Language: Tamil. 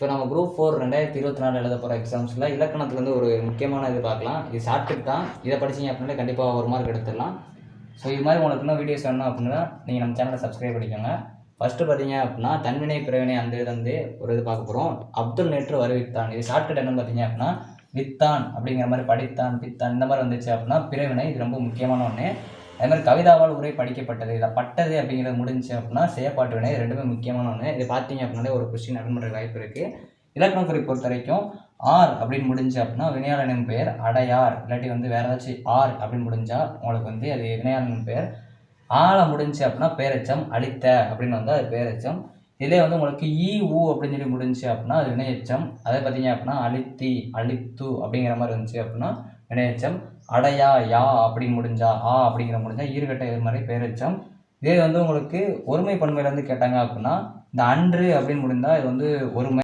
இப்போ நம்ம குரூப் 4 2024 எழுத போகிற எக்ஸாம்ஸில் இலக்கணத்துலேருந்து ஒரு முக்கியமான இது பார்க்கலாம். இது ஷார்ட்கட் தான். இதை படிச்சிங்க அப்படின்னா கண்டிப்பாக ஒரு மார்க் எடுத்துடலாம். ஸோ இது மாதிரி உங்களுக்கு இன்னும் வீடியோஸ் வேணும் அப்படின்னா நீங்கள் நம்ம சேனலை சப்ஸ்கிரைப் பண்ணிக்கோங்க. ஃபஸ்ட்டு பார்த்தீங்க அப்படின்னா தன்வினை பிறவினை அந்த இதுலேருந்து ஒரு இது பார்க்க போகிறோம். அப்துல் நேற்று வருவித்தான். இது ஷார்ட்கட் என்னன்னு பார்த்தீங்க அப்படின்னா வித்தான் அப்படிங்கிற மாதிரி படித்தான் பித்தான் இந்த மாதிரி வந்துச்சு அப்படின்னா பிறவினை. இது ரொம்ப முக்கியமான ஒன்று. அதே மாதிரி கவிதாவால் உரை படிக்கப்பட்டது. இதை பட்டது அப்படிங்கிறது முடிஞ்சு அப்படின்னா செயற்பாட்டு வினை. ரெண்டுமே முக்கியமான ஒன்று. இது பார்த்தீங்க அப்படின்னாலே ஒரு கொஸ்டின் அட்டன் பண்ணுற வாய்ப்பு இருக்குது. இலக்கண குறி பொறுத்த வரைக்கும் ஆர் அப்படின்னு முடிஞ்சு அப்படின்னா வினையாளனின் பெயர் அடையார். இல்லாட்டி வேறு ஏதாச்சும் ஆர் அப்படின்னு முடிஞ்சால் உங்களுக்கு அது வினையாளனின் பெயர். ஆளை முடிஞ்சு அப்படின்னா பேரெச்சம். அழித்த அப்படின்னு வந்தால் அது பேரெச்சம். இதே உங்களுக்கு ஈ ஊ அப்படின்னு சொல்லி முடிஞ்சு அப்படின்னா அது வினையச்சம். அதே பார்த்தீங்க அப்படின்னா அழித்தி அழித்து அப்படிங்கிற மாதிரி இருந்துச்சு அப்படின்னா வினையச்சம். அடையா யா அப்படின்னு முடிஞ்சா அப்படிங்கிற முடிஞ்சா ஈறுகட்ட இது மாதிரி பேரெச்சம். இதே உங்களுக்கு ஒருமை பன்மையிலேருந்து கேட்டாங்க அப்படின்னா இந்த அன்று அப்படின்னு முடிந்தால் இது ஒருமை.